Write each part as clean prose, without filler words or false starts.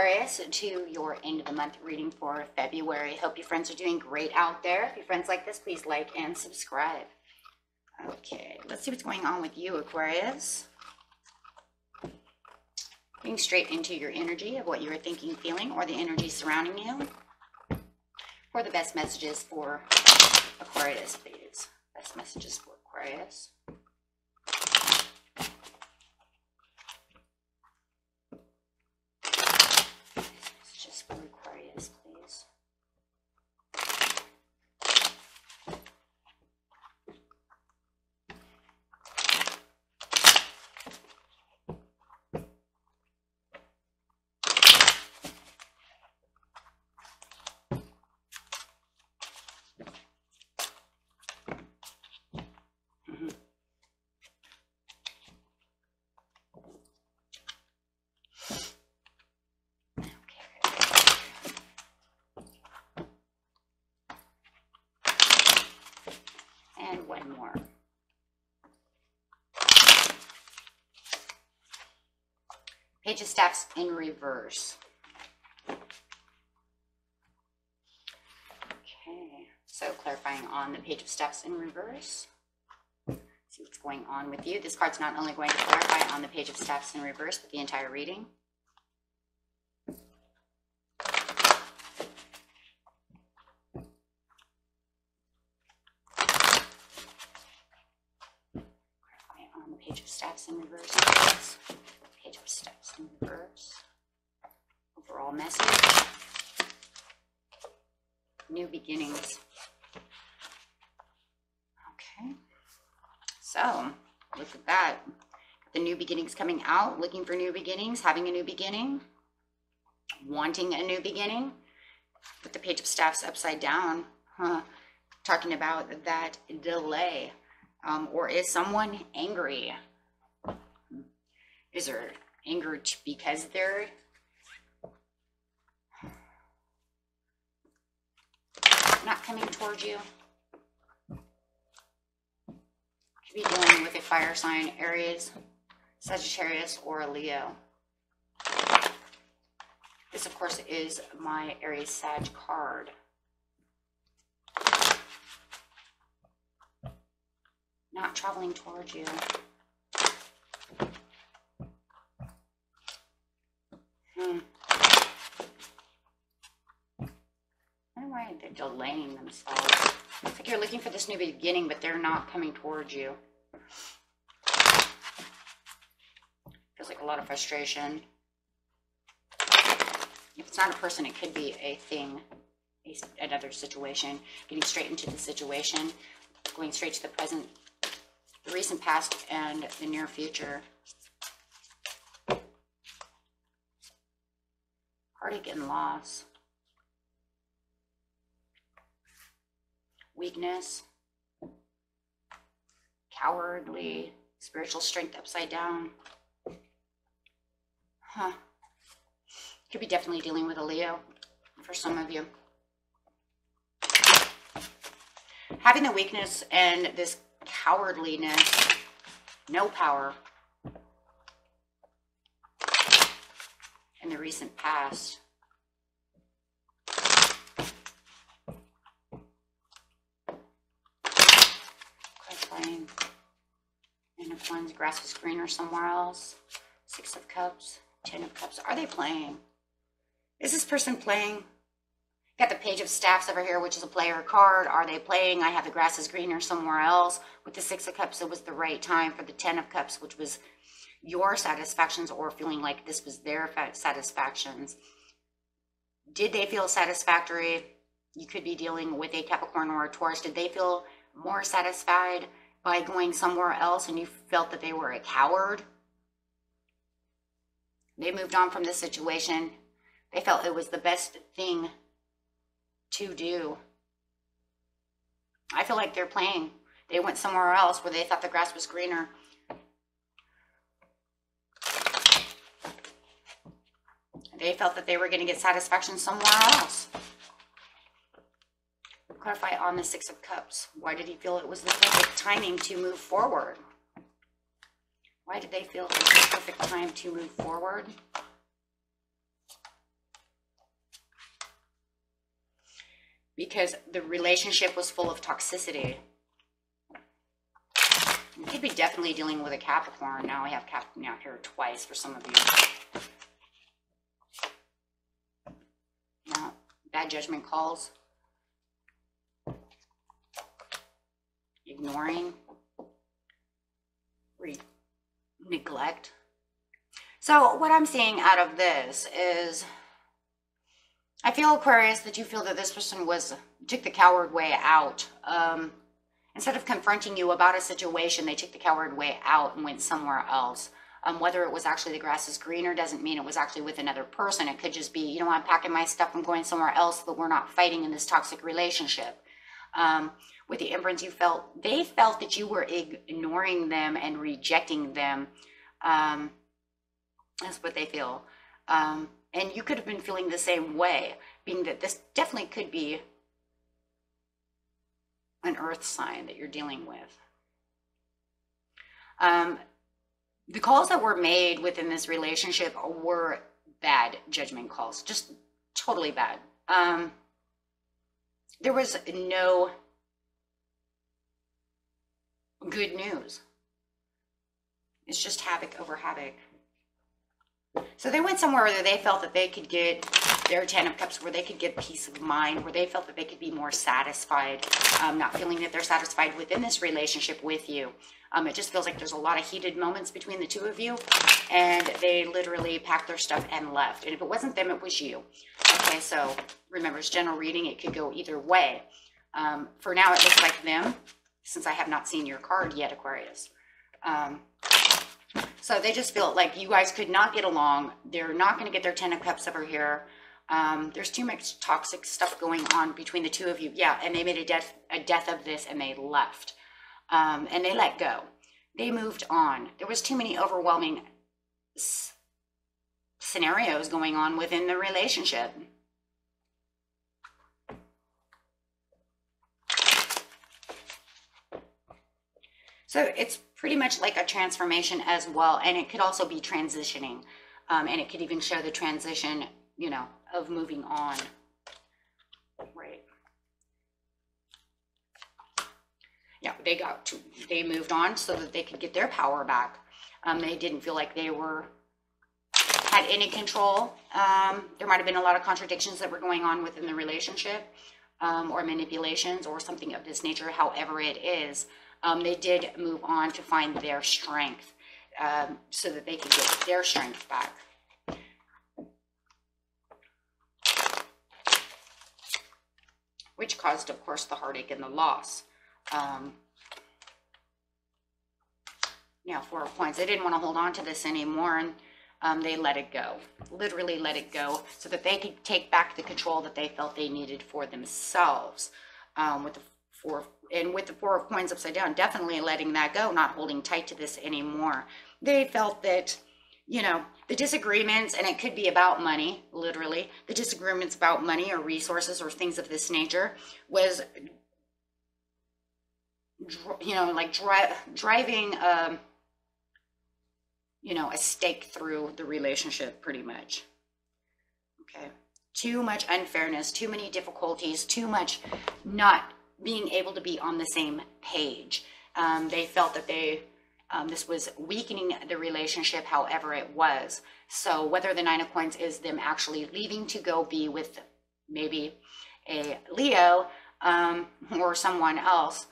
Aquarius, to your end of the month reading for February. Hope your friends are doing great out there. If your friends like this, please like and subscribe. Okay, let's see what's going on with you, Aquarius. Getting straight into your energy of what you are thinking, feeling, or the energy surrounding you. For the best messages for Aquarius, please. Best messages for Aquarius. Messages for Aquarius, please. And one more. Page of Staffs in reverse. Okay, so clarifying on the Page of Staffs in reverse. See what's going on with you. This card's not only going to clarify on the Page of Staffs in reverse, but the entire reading. Page of Staffs in reverse. Page of Staffs in reverse. Overall message. New beginnings. Okay. So, look at that. The new beginnings coming out. Looking for new beginnings. Having a new beginning. Wanting a new beginning. With the Page of Staffs upside down. Talking about that delay. Or is someone angry? Is there anger because they're not coming towards you? Could be dealing with a fire sign, Aries, Sagittarius, or a Leo. This, of course, is my Aries Sag card. Not traveling towards you. I don't know why they're delaying themselves. It's like you're looking for this new beginning, but they're not coming towards you. Feels like a lot of frustration. If it's not a person, it could be a thing, another situation. Getting straight into the situation, going straight to the present, the recent past, and the near future. Heartache and loss. Weakness. Cowardly. Spiritual strength upside down. Could be definitely dealing with a Leo for some of you. Having the weakness and this cowardliness, no power in the recent past. Clarifying. And if one's grass was greener somewhere else. 6 of Cups, 10 of Cups. Are they playing? Is this person playing? Got the Page of Staffs over here, which is a player card. Are they playing? I have the grass is greener somewhere else. With the 6 of Cups, it was the right time for the 10 of Cups, which was your satisfactions, or feeling like this was their satisfactions. Did they feel satisfactory? You could be dealing with a Capricorn or a Taurus. Did they feel more satisfied by going somewhere else and you felt that they were a coward? They moved on from this situation. They felt it was the best thing to do. I feel like they're playing. They went somewhere else where they thought the grass was greener. They felt that they were going to get satisfaction somewhere else. Clarify on the 6 of Cups. Why did he feel it was the perfect timing to move forward? Why did they feel it was the perfect time to move forward? because the relationship was full of toxicity. You could be definitely dealing with a Capricorn. Now I have Capricorn out here twice for some of you. Now, bad judgment calls. Ignoring. Neglect. So what I'm seeing out of this is, I feel, Aquarius, that you feel that this person took the coward way out. Instead of confronting you about a situation, they took the coward way out and went somewhere else. Whether it was actually the grass is greener doesn't mean it was actually with another person. It could just be, you know, I'm packing my stuff, I'm going somewhere else, but we're not fighting in this toxic relationship. With the Empress, they felt that you were ignoring them and rejecting them. That's what they feel. And you could have been feeling the same way, being that this definitely could be an earth sign that you're dealing with. The calls that were made within this relationship were bad judgment calls, just totally bad. There was no good news. It's just havoc over havoc. So they went somewhere where they felt that they could get their 10 of Cups, where they could get peace of mind, where they felt that they could be more satisfied, not feeling that they're satisfied within this relationship with you. It just feels like there's a lot of heated moments between the two of you, and they literally packed their stuff and left. And if it wasn't them, it was you. Okay, so remember, it's general reading. It could go either way. For now, it looks like them, since I have not seen your card yet, Aquarius. So they just feel like you guys could not get along. They're not going to get their 10 of Cups over here. There's too much toxic stuff going on between the two of you. Yeah, and they made a death of this, and they left. And they let go. They moved on. There was too many overwhelming scenarios going on within the relationship. So it's pretty much like a transformation as well. And it could also be transitioning. And it could even show the transition, you know, of moving on. Right. Yeah, they moved on so that they could get their power back. They didn't feel like they had any control. There might have been a lot of contradictions that were going on within the relationship, or manipulations or something of this nature. However it is, they did move on to find their strength, so that they could get their strength back. Which caused, of course, the heartache and the loss. Yeah, 4 of Coins. They didn't want to hold on to this anymore, and they let it go. Literally let it go, so that they could take back the control that they felt they needed for themselves. With the 4 of Coins upside down, definitely letting that go, not holding tight to this anymore. They felt that, you know, the disagreements, and it could be about money, literally, the disagreements about money or resources or things of this nature was, you know, like driving, you know, a stake through the relationship, pretty much. Okay. Too much unfairness, too many difficulties, too much not being able to be on the same page. They felt that this was weakening the relationship, however it was. So whether the 9 of Coins is them actually leaving to go be with maybe a Leo, or someone else,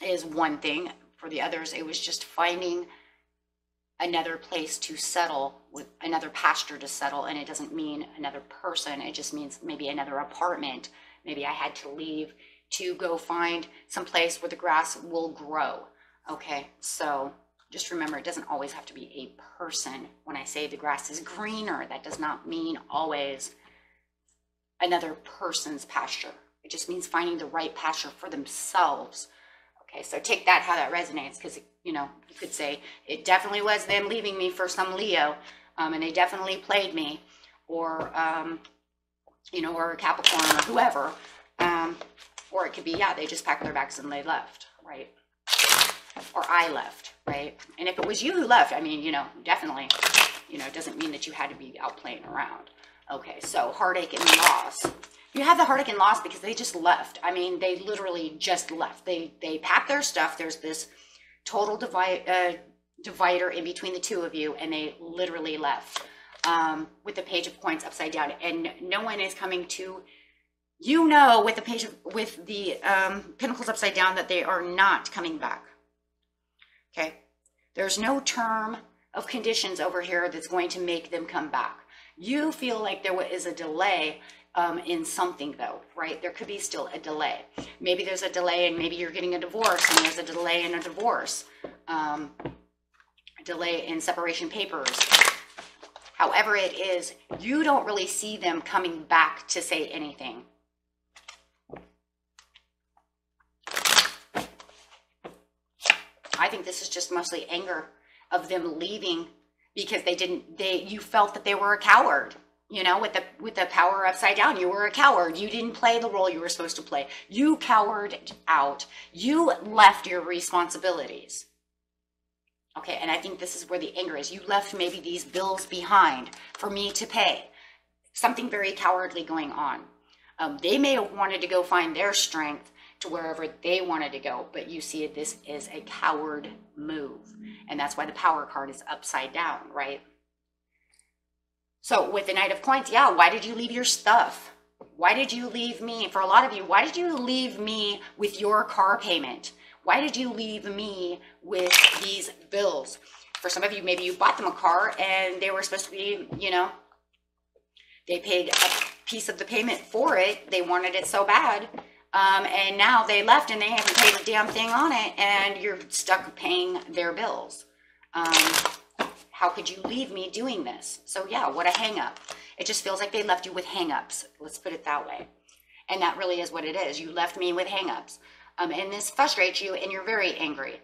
is one thing. For the others, it was just finding another place to settle, with another pasture to settle. And it doesn't mean another person. It just means maybe another apartment. Maybe I had to leave to go find some place where the grass will grow. Okay, so just remember, it doesn't always have to be a person. When I say the grass is greener, that does not mean always another person's pasture. It just means finding the right pasture for themselves. Okay, so take that how that resonates, because, you know, you could say it definitely was them leaving me for some Leo, and they definitely played me, or, you know, or Capricorn or whoever, or it could be, yeah, they just packed their bags and they left, right? Or I left, right? And if it was you who left, I mean, you know, definitely, you know, it doesn't mean that you had to be out playing around. Okay, so heartache and loss. You have the heartache and loss because they just left. I mean, they literally just left. They packed their stuff. There's this total divider in between the two of you, and they literally left with the Page of Coins upside down. And no one is coming to, you know, with the Pentacles upside down, that they are not coming back. Okay, there's no term of conditions over here that's going to make them come back. You feel like there is a delay in something though, right? There could be still a delay. Maybe there's a delay and maybe you're getting a divorce, and there's a delay in a divorce, a delay in separation papers. However it is, you don't really see them coming back to say anything. I think this is just mostly anger of them leaving because you felt that they were a coward. You know, with the power upside down, you were a coward. You didn't play the role you were supposed to play. You cowered out. You left your responsibilities. Okay, and I think this is where the anger is. You left maybe these bills behind for me to pay. Something very cowardly going on. They may have wanted to go find their strength to wherever they wanted to go, but you see this is a coward move. And that's why the Power card is upside down, right? So with the Knight of Coins, yeah, why did you leave your stuff? Why did you leave me? For a lot of you, why did you leave me with your car payment? Why did you leave me with these bills? For some of you, maybe you bought them a car and they were supposed to be, you know, they paid a piece of the payment for it. They wanted it so bad. And now they left and they haven't paid a damn thing on it, and you're stuck paying their bills. How could you leave me doing this? So yeah, what a hang up. It just feels like they left you with hang-ups. Let's put it that way. And that really is what it is. You left me with hang-ups. And this frustrates you and you're very angry.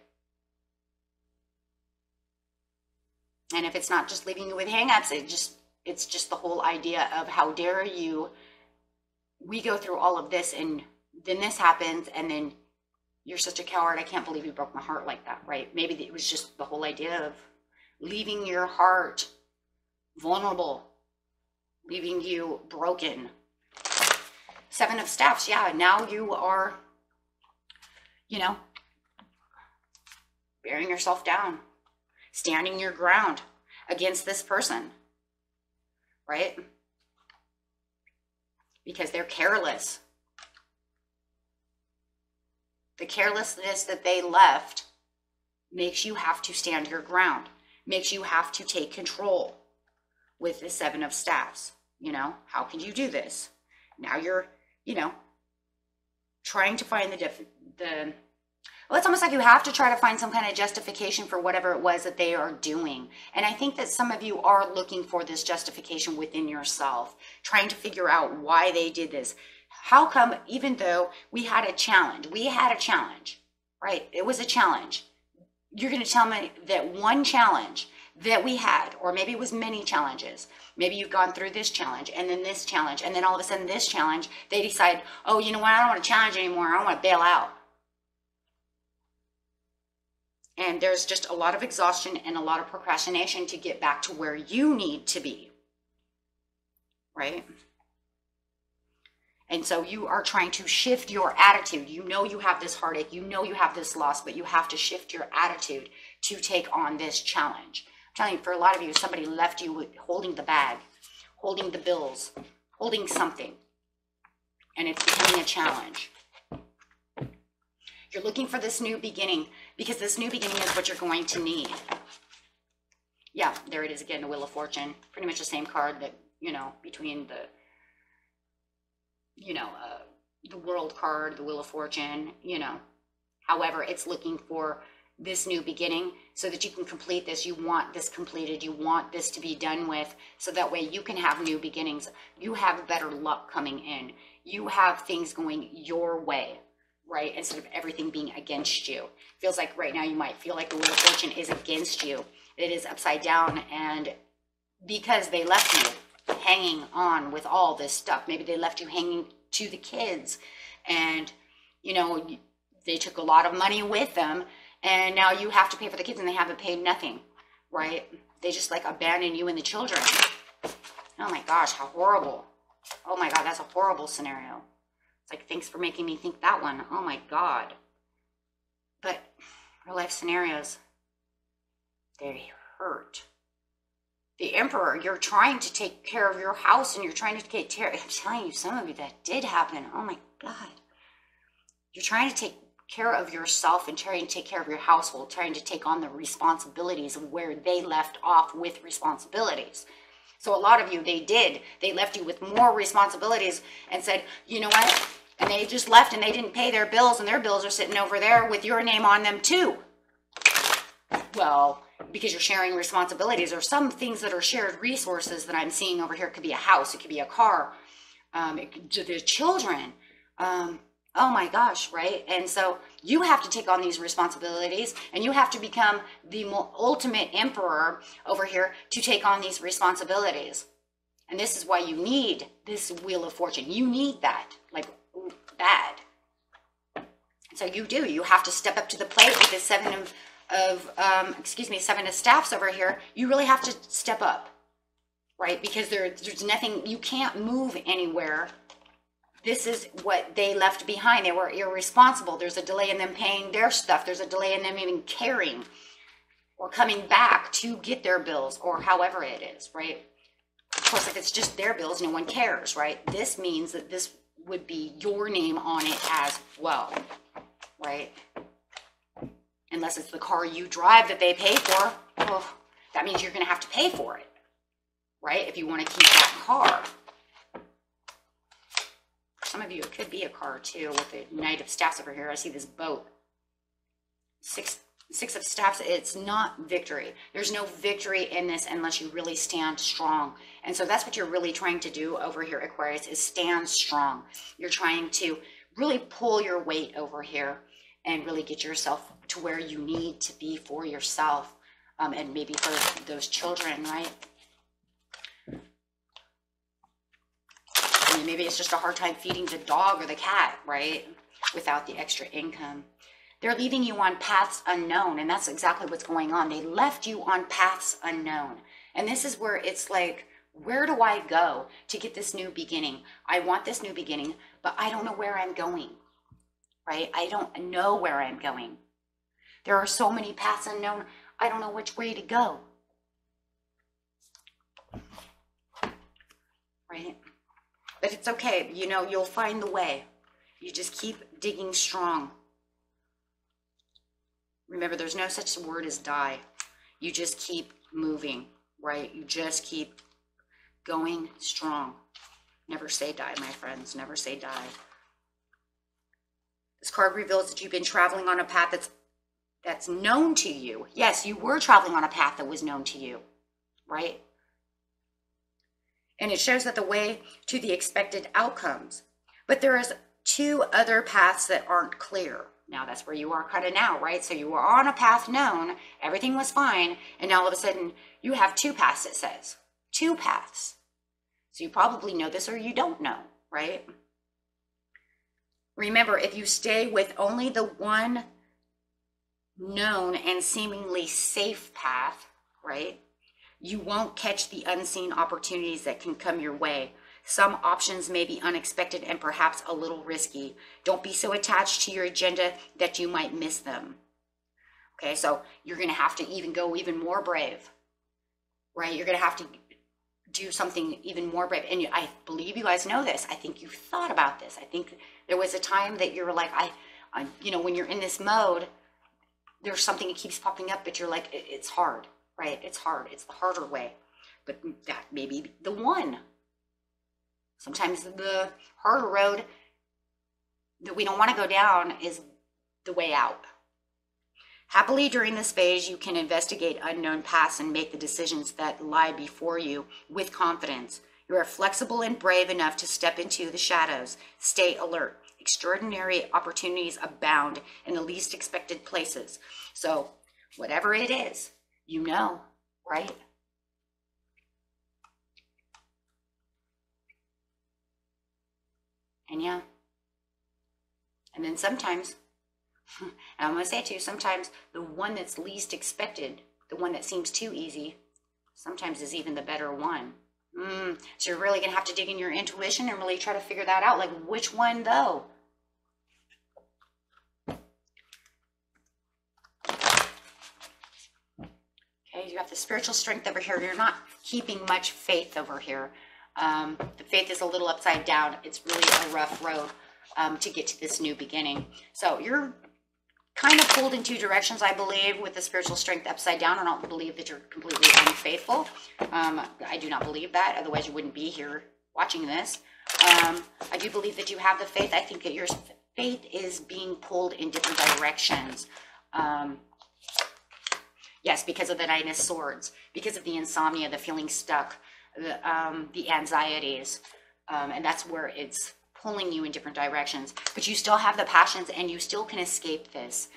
And if it's not just leaving you with hang-ups, it's just the whole idea of how dare you. We go through all of this and then this happens and then you're such a coward. I can't believe you broke my heart like that, right? Maybe it was just the whole idea of leaving your heart vulnerable, leaving you broken. Seven of Staffs, yeah, now you are, you know, bearing yourself down, standing your ground against this person, right? Because they're careless. The carelessness that they left makes you have to stand your ground, makes you have to take control with the Seven of Staffs. You know, how can you do this? Now you're, you know, trying to find well, it's almost like you have to try to find some kind of justification for whatever it was that they are doing. And I think that some of you are looking for this justification within yourself, trying to figure out why they did this. How come, even though we had a challenge, right? It was a challenge. You're going to tell me that one challenge that we had, or maybe it was many challenges. Maybe you've gone through this challenge and then this challenge, and then all of a sudden this challenge, they decide, oh, you know what? I don't want to challenge anymore. I want to bail out. And there's just a lot of exhaustion and a lot of procrastination to get back to where you need to be, right? And so you are trying to shift your attitude. You know you have this heartache. You know you have this loss, but you have to shift your attitude to take on this challenge. I'm telling you, for a lot of you, somebody left you holding the bag, holding the bills, holding something, and it's becoming a challenge. You're looking for this new beginning because this new beginning is what you're going to need. Yeah, there it is again, the Wheel of Fortune. Pretty much the same card that, you know, between the, you know, the World card, the Wheel of Fortune, you know. However, it's looking for this new beginning so that you can complete this. You want this completed. You want this to be done with, so that way you can have new beginnings. You have better luck coming in. You have things going your way, right? Instead of everything being against you. Feels like right now you might feel like the Wheel of Fortune is against you. It is upside down, and because they left you hanging on with all this stuff. Maybe they left you hanging to the kids, and, you know, they took a lot of money with them, and now you have to pay for the kids and they haven't paid nothing, right? They just like abandon you and the children. Oh my gosh, how horrible. Oh my God, that's a horrible scenario. It's like, thanks for making me think that one. Oh my God. But real life scenarios, they hurt. The Emperor, you're trying to take care of your house and you're trying to take care. I'm telling you, some of you, that did happen. Oh my God. You're trying to take care of yourself and trying to take care of your household, trying to take on the responsibilities of where they left off with responsibilities. So a lot of you, they left you with more responsibilities and said, you know what? And they just left and they didn't pay their bills, and their bills are sitting over there with your name on them too. Well, because you're sharing responsibilities, or some things that are shared resources that I'm seeing over here. It could be a house, it could be a car, the children. Oh my gosh, right? And so you have to take on these responsibilities, and you have to become the ultimate emperor over here to take on these responsibilities. And this is why you need this Wheel of Fortune. You need that, like, bad. So you have to step up to the plate with the seven of staffs over here. You really have to step up, right? Because there's nothing, you can't move anywhere. This is what they left behind. They were irresponsible. There's a delay in them paying their stuff. There's a delay in them even caring or coming back to get their bills, or however it is, right? Of course, if it's just their bills, no one cares, right? This means that this would be your name on it as well, right? Unless it's the car you drive that they pay for, well, that means you're going to have to pay for it, right? If you want to keep that car. Some of you, it could be a car too, with the Knight of Staffs over here. I see this boat. Six of Staffs, it's not victory. There's no victory in this unless you really stand strong. And so that's what you're really trying to do over here, Aquarius, is stand strong. You're trying to really pull your weight over here and really get yourself to where you need to be for yourself, and maybe for those children, right? I mean, maybe it's just a hard time feeding the dog or the cat, right? Without the extra income. They're leaving you on paths unknown, and that's exactly what's going on. They left you on paths unknown. And this is where it's like, where do I go to get this new beginning? I want this new beginning, but I don't know where I'm going, right? I don't know where I'm going. There are so many paths unknown. I don't know which way to go, right? But it's okay. You know, you'll find the way. You just keep digging strong. Remember, there's no such word as die. You just keep moving, right? You just keep going strong. Never say die, my friends. Never say die. This card reveals that you've been traveling on a path that's known to you. Yes, you were traveling on a path that was known to you, right? And it shows that the way to the expected outcomes. But there is two other paths that aren't clear. Now that's where you are kind of now, right? So you were on a path known, everything was fine, and now all of a sudden you have two paths, it says. Two paths. So you probably know this or you don't know, right? Remember, if you stay with only the one known and seemingly safe path, right, you won't catch the unseen opportunities that can come your way. Some options may be unexpected and perhaps a little risky. Don't be so attached to your agenda that you might miss them. Okay, so you're going to have to even go even more brave, right? You're going to have to do something even more brave. And I believe you guys know this. I think you've thought about this. I think there was a time that you were like, you know, when you're in this mode, there's something that keeps popping up, but you're like, it's hard, right? It's hard. It's the harder way. But that may be the one. Sometimes the harder road that we don't want to go down is the way out. Happily, during this phase, you can investigate unknown paths and make the decisions that lie before you with confidence. You are flexible and brave enough to step into the shadows. Stay alert. Extraordinary opportunities abound in the least expected places. So, whatever it is, you know, right? And yeah. And then sometimes, and I'm going to say it to you, sometimes the one that's least expected, the one that seems too easy, sometimes is even the better one. So you're really going to have to dig in your intuition and really try to figure that out. Like, which one though? Okay, you have the spiritual strength over here. You're not keeping much faith over here. The faith is a little upside down. It's really a rough road to get to this new beginning. So you're kind of pulled in two directions, I believe, with the spiritual strength upside down. I don't believe that you're completely unfaithful. I do not believe that. Otherwise, you wouldn't be here watching this. I do believe that you have the faith. I think that your faith is being pulled in different directions. Yes, because of the Nine of Swords, because of the insomnia, the feeling stuck, the anxieties, and that's where it's pulling you in different directions. But you still have the passions, and you still can escape this.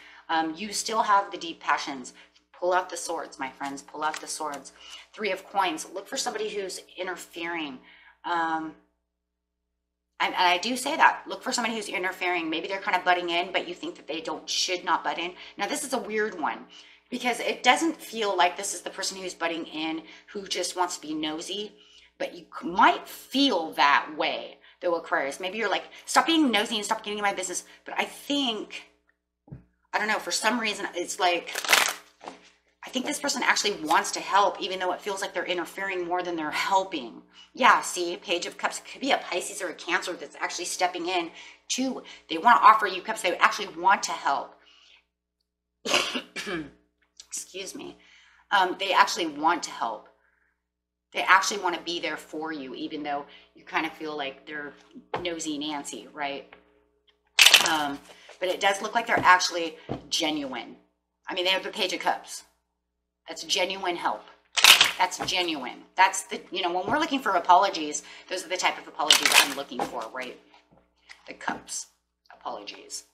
You still have the deep passions. Pull out the swords, my friends. Pull out the swords. Three of Coins. Look for somebody who's interfering. And I do say that. Look for somebody who's interfering. Maybe they're kind of butting in, but you think that they should not butt in. Now, this is a weird one, because it doesn't feel like this is the person who's butting in who just wants to be nosy, but you might feel that way, though, Aquarius. Maybe you're like, stop being nosy and stop getting in my business. But I think, I don't know, for some reason, it's like, I think this person actually wants to help, even though it feels like they're interfering more than they're helping. Yeah, see, Page of Cups. It could be a Pisces or a Cancer that's actually stepping in to, they want to offer you cups. They actually want to help. Excuse me. They actually want to help. They actually want to be there for you, even though you kind of feel like they're nosy Nancy, right? But it does look like they're actually genuine. I mean, they have the Page of Cups. That's genuine help. That's genuine. That's the, you know, when we're looking for apologies, those are the type of apologies I'm looking for, right? The Cups. Apologies.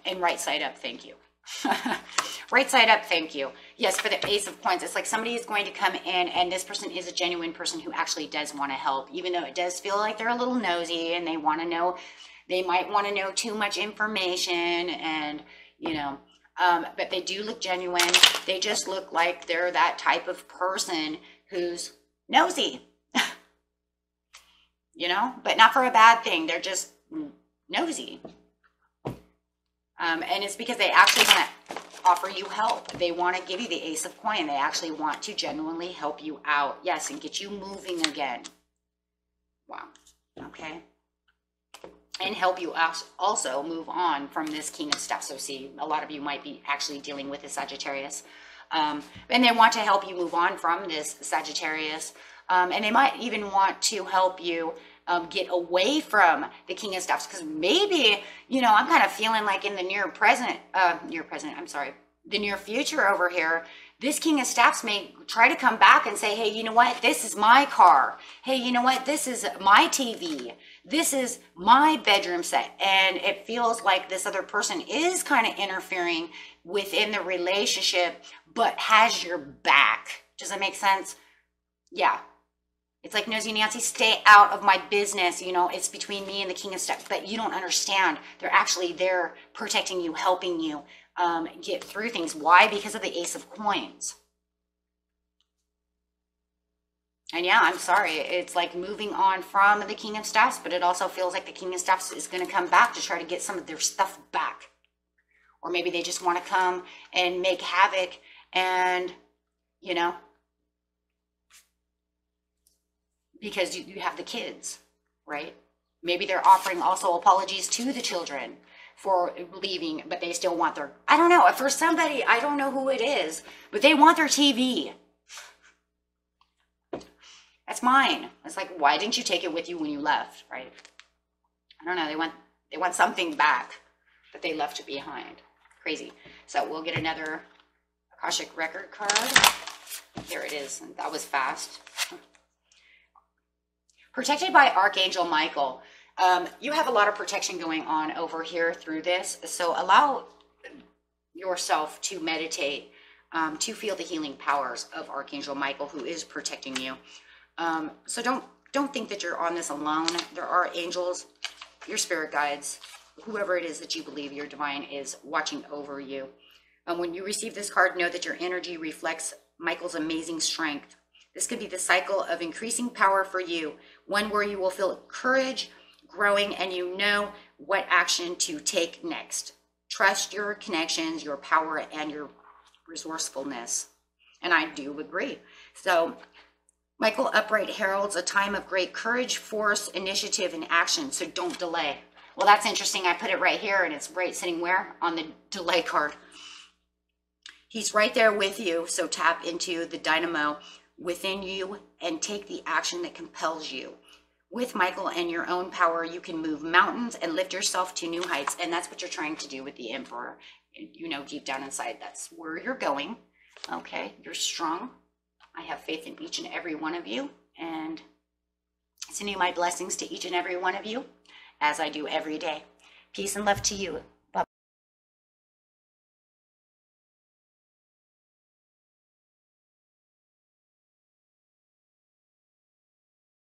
And right side up, thank you. Right side up, thank you. Yes, for the Ace of Coins, it's like somebody is going to come in, and this person is a genuine person who actually does want to help, even though it does feel like they're a little nosy and they want to know, they might want to know too much information, and you know, but they do look genuine. They just look like they're that type of person who's nosy, you know, but not for a bad thing. They're just nosy. And it's because they actually want to offer you help. They want to give you the Ace of Coins. They actually want to genuinely help you out. Yes, and get you moving again. Wow. Okay. And help you also move on from this King of Staffs. So see, a lot of you might be actually dealing with a Sagittarius. And they want to help you move on from this Sagittarius. And they might even want to help you get away from the King of Staffs, because maybe, you know, I'm kind of feeling like in the the near future over here, this King of Staffs may try to come back and say, hey, you know what, this is my car. Hey, you know what, this is my TV. This is my bedroom set. And it feels like this other person is kind of interfering within the relationship, but has your back. Does that make sense? Yeah. It's like, nosy Nancy, stay out of my business. You know, it's between me and the King of Staffs. But you don't understand. They're actually there protecting you, helping you get through things. Why? Because of the Ace of Coins. And yeah, I'm sorry. It's like moving on from the King of Staffs, but it also feels like the King of Staffs is going to come back to try to get some of their stuff back. Or maybe they just want to come and make havoc and, you know, because you have the kids, right? Maybe they're offering also apologies to the children for leaving, but they still want their, I don't know, for somebody, I don't know who it is, but they want their TV. That's mine. It's like, why didn't you take it with you when you left, right? I don't know, they want something back that they left behind. Crazy. So we'll get another Akashic Record card. Here it is. That was fast. Protected by Archangel Michael. You have a lot of protection going on over here through this. So allow yourself to meditate, to feel the healing powers of Archangel Michael, who is protecting you. So don't think that you're on this alone. There are angels, your spirit guides, whoever it is that you believe your divine is watching over you. When you receive this card, know that your energy reflects Michael's amazing strength, This could be the cycle of increasing power for you, one where you will feel courage growing and you know what action to take next. Trust your connections, your power, and your resourcefulness. And I do agree. So Michael upright heralds a time of great courage, force, initiative, and action. So don't delay. Well, that's interesting. I put it right here, and it's right sitting where? On the delay card. He's right there with you. So tap into the dynamo within you and take the action that compels you. With Michael and your own power, you can move mountains and lift yourself to new heights. And that's what you're trying to do with the Emperor. You know, deep down inside, that's where you're going. Okay, you're strong. I have faith in each and every one of you. And sending my blessings to each and every one of you, as I do every day. Peace and love to you.